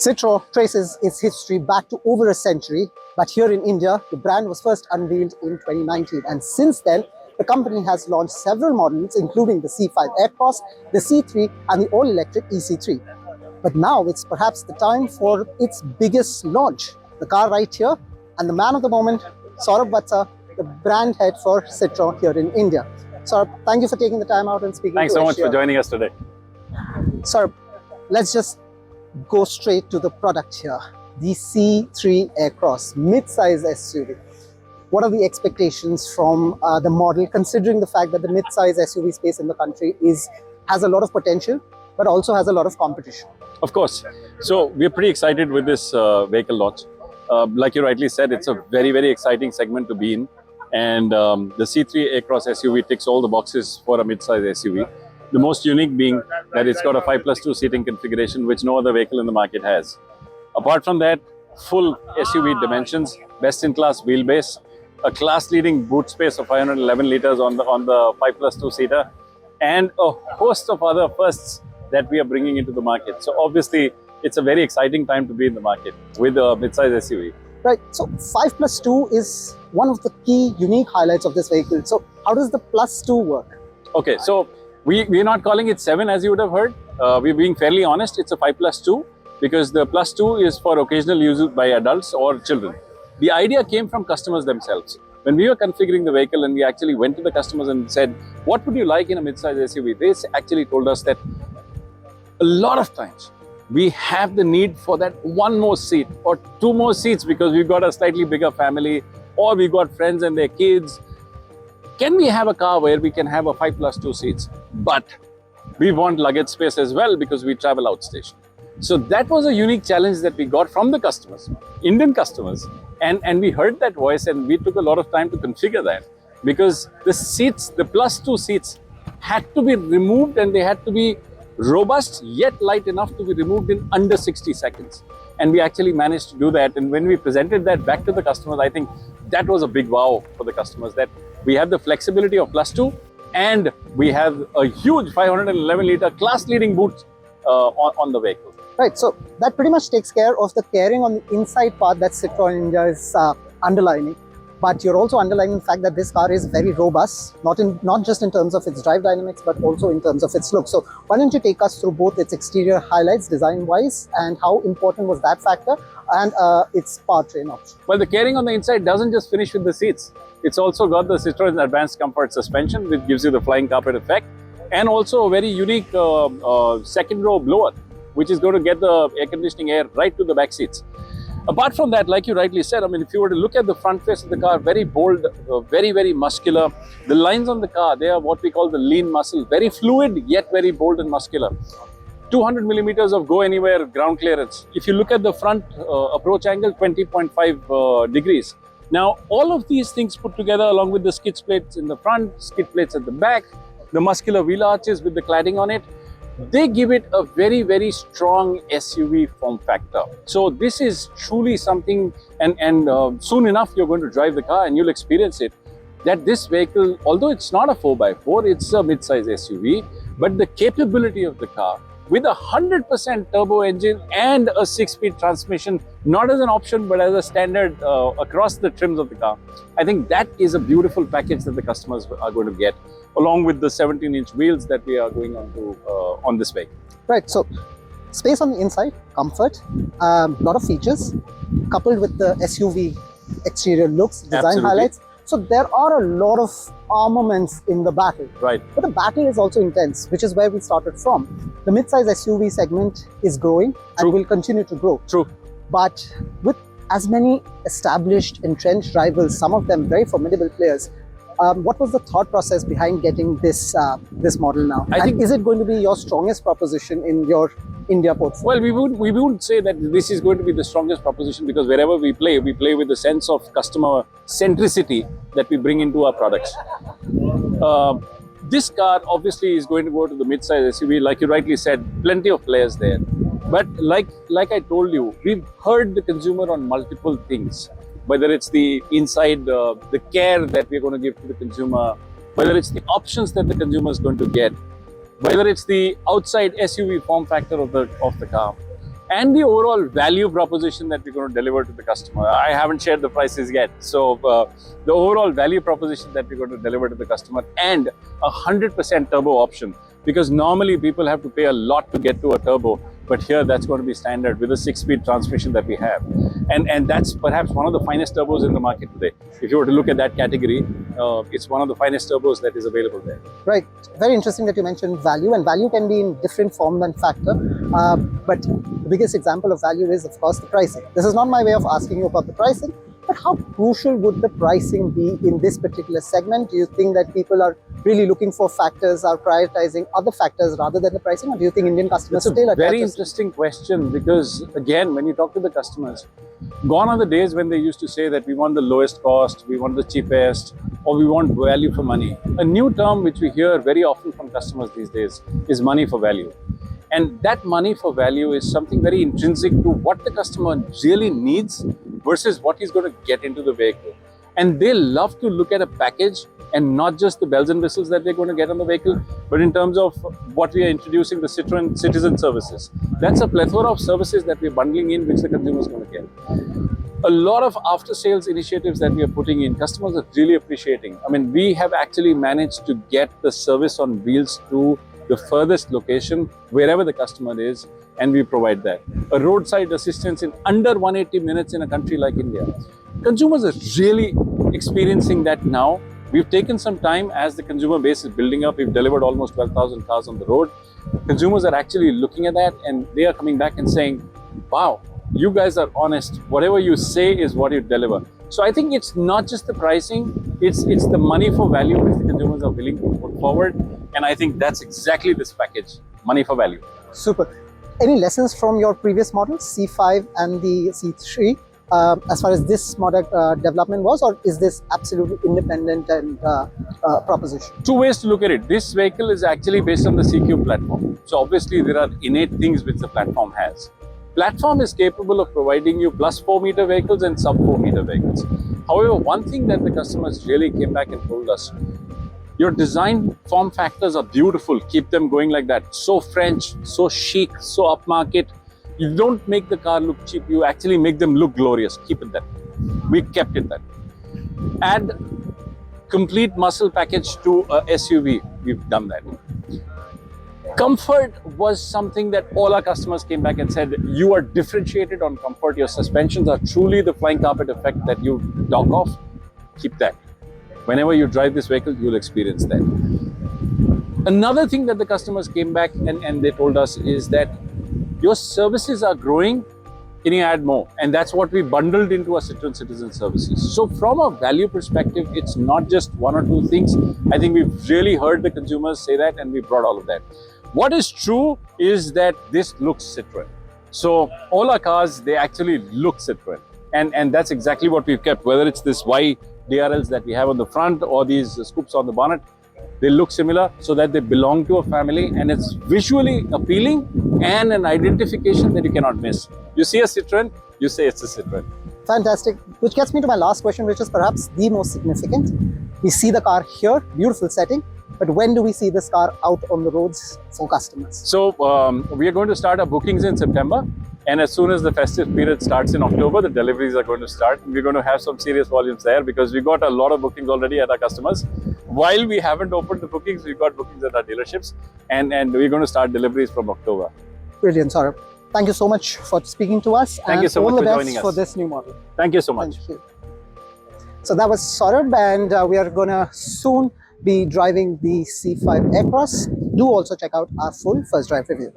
Citroen traces its history back to over a century, but here in India, the brand was first unveiled in 2019. And since then, the company has launched several models, including the C5 Aircross, the C3, and the all-electric EC3. But now it's perhaps the time for its biggest launch. The car right here, and the man of the moment, Saurabh Vatsa, the brand head for Citroen here in India. Saurabh, thank you for taking the time out and speaking to us. Thanks so much for joining us today. Saurabh, let's just go straight to the product here. The C3 Aircross, mid-size SUV. What are the expectations from the model, considering the fact that the mid-size SUV space in the country has a lot of potential, but also has a lot of competition? Of course. So we're pretty excited with this vehicle launch. Like you rightly said, it's a very, very exciting segment to be in. And the C3 Aircross SUV ticks all the boxes for a mid-size SUV. The most unique being that it's got a 5+2 seating configuration, which no other vehicle in the market has. Apart from that, full SUV dimensions, best-in-class wheelbase, a class-leading boot space of 511 liters on the 5+2 seater, and a host of other firsts that we are bringing into the market. So obviously, it's a very exciting time to be in the market with a mid-size SUV. Right. So 5+2 is one of the key unique highlights of this vehicle. So how does the +2 work? Okay, so we're not calling it 7 as you would have heard. We're being fairly honest. It's a 5+2 because the +2 is for occasional use by adults or children. The idea came from customers themselves. When we were configuring the vehicle and we actually went to the customers and said, what would you like in a mid-size SUV? They actually told us that a lot of times we have the need for that one more seat or two more seats because we've got a slightly bigger family or we've got friends and their kids. Can we have a car where we can have a 5+2 seats? But we want luggage space as well because we travel outstation. So that was a unique challenge that we got from the customers, Indian customers. And we heard that voice and we took a lot of time to configure that because the seats, the +2 seats had to be removed and they had to be robust yet light enough to be removed in under 60 seconds. And we actually managed to do that. And when we presented that back to the customers, I think that was a big wow for the customers that we have the flexibility of +2 and we have a huge 511 liter class leading boot on the vehicle. Right, so that pretty much takes care of the caring on the inside part that Citroen India is underlining. But you're also underlining the fact that this car is very robust, not just in terms of its drive dynamics, but also in terms of its look. So why don't you take us through both its exterior highlights design-wise and how important was that factor and its powertrain option? Well, the caring on the inside doesn't just finish with the seats. It's also got the Citroen Advanced Comfort Suspension, which gives you the flying carpet effect, and also a very unique second row blower, which is going to get the air conditioning air right to the back seats. Apart from that, like you rightly said, I mean, if you were to look at the front face of the car, very bold, very, very muscular. The lines on the car, they are what we call the lean muscle, very fluid, yet very bold and muscular. 200 millimeters of go anywhere ground clearance. If you look at the front approach angle, 20.5 degrees. Now, all of these things put together along with the skid plates in the front, skid plates at the back, the muscular wheel arches with the cladding on it, they give it a very, very strong SUV form factor. So this is truly something, and soon enough you're going to drive the car and you'll experience it, that this vehicle, although it's not a 4x4, it's a mid-size SUV, but the capability of the car with a 100% turbo engine and a 6-speed transmission, not as an option, but as a standard across the trims of the car. I think that is a beautiful package that the customers are going to get, along with the 17-inch wheels that we are going on to on this vehicle. Right, so space on the inside, comfort, lot of features, coupled with the SUV exterior looks, design Absolutely. highlights. So there are a lot of armaments in the battle. Right. But the battle is also intense, which is where we started from. The mid-size SUV segment is growing and will continue to grow. True. But with as many established, entrenched rivals, some of them very formidable players, what was the thought process behind getting this model now? I think, is it going to be your strongest proposition in your India portfolio? Well, we wouldn't say that this is going to be the strongest proposition because wherever we play with the sense of customer centricity that we bring into our products. This car obviously is going to go to the mid-size SUV, like you rightly said, plenty of players there. But like I told you, we've heard the consumer on multiple things. Whether it's the inside, the care that we're going to give to the consumer, whether it's the options that the consumer is going to get, whether it's the outside SUV form factor of the car, and the overall value proposition that we're going to deliver to the customer. I haven't shared the prices yet. So the overall value proposition that we're going to deliver to the customer, and a 100% turbo option, because normally people have to pay a lot to get to a turbo, but here that's going to be standard with a 6-speed transmission that we have. And that's perhaps one of the finest turbos in the market today. If you were to look at that category, it's one of the finest turbos that is available there. Right. Very interesting that you mentioned value, and value can be in different form and factor. But the biggest example of value is, of course, the pricing. This is not my way of asking you about the pricing, but how crucial would the pricing be in this particular segment? Do you think that people are really looking for factors, are prioritizing other factors rather than the pricing, or do you think Indian customers still are very interesting question, because again, when you talk to the customers, gone are the days when they used to say that we want the lowest cost, we want the cheapest, or we want value for money. A new term which we hear very often from customers these days is money for value. And that money for value is something very intrinsic to what the customer really needs versus what he's going to get into the vehicle. And they love to look at a package and not just the bells and whistles that they're going to get on the vehicle, but in terms of what we are introducing, the Citroen Citizen services. That's a plethora of services that we're bundling in, which the consumer is going to get. A lot of after-sales initiatives that we are putting in, customers are really appreciating. I mean, we have actually managed to get the service on wheels to the furthest location, wherever the customer is, and we provide that. A roadside assistance in under 180 minutes in a country like India. Consumers are really experiencing that now. We've taken some time as the consumer base is building up. We've delivered almost 12,000 cars on the road. Consumers are actually looking at that, and they are coming back and saying, wow, you guys are honest. Whatever you say is what you deliver. So I think it's not just the pricing, it's the money for value which the consumers are willing to put forward. And I think that's exactly this package, money for value. Super. Any lessons from your previous models, C5 and the C3, as far as this model development was, or is this absolutely independent and proposition? Two ways to look at it. This vehicle is actually based on the CQ platform. So obviously there are innate things which the platform has. Platform is capable of providing you plus 4-meter vehicles and sub 4-meter vehicles. However, one thing that the customers really came back and told us, your design form factors are beautiful. Keep them going like that. So French, so chic, so upmarket. You don't make the car look cheap. You actually make them look glorious. Keep it that. We kept it that. Add complete muscle package to a SUV. We've done that. Comfort was something that all our customers came back and said, you are differentiated on comfort. Your suspensions are truly the flying carpet effect that you talk of. Keep that. Whenever you drive this vehicle, you'll experience that. Another thing that the customers came back and they told us is that your services are growing. Can you add more? And that's what we bundled into our Citroen Citizen services. So from a value perspective, it's not just one or two things. I think we've really heard the consumers say that, and we brought all of that. What is true is that this looks Citroen. So all our cars, they actually look Citroen. And that's exactly what we've kept, whether it's this Y DRLs that we have on the front or these scoops on the bonnet. They look similar so that they belong to a family, and it's visually appealing and an identification that you cannot miss. You see a Citroen, you say it's a Citroen. Fantastic. Which gets me to my last question, which is perhaps the most significant. We see the car here, beautiful setting, but when do we see this car out on the roads for customers? So we are going to start our bookings in September. And as soon as the festive period starts in October, the deliveries are going to start. We're going to have some serious volumes there because we got a lot of bookings already at our customers. While we haven't opened the bookings, we've got bookings at our dealerships, and we're going to start deliveries from October. Brilliant, Saurabh. Thank you so much for speaking to us. Thank you so much for joining us. All the best for this new model. Thank you so much. Thank you. So that was Saurabh, and we are going to soon be driving the C5 Aircross. Do also check out our full first drive review.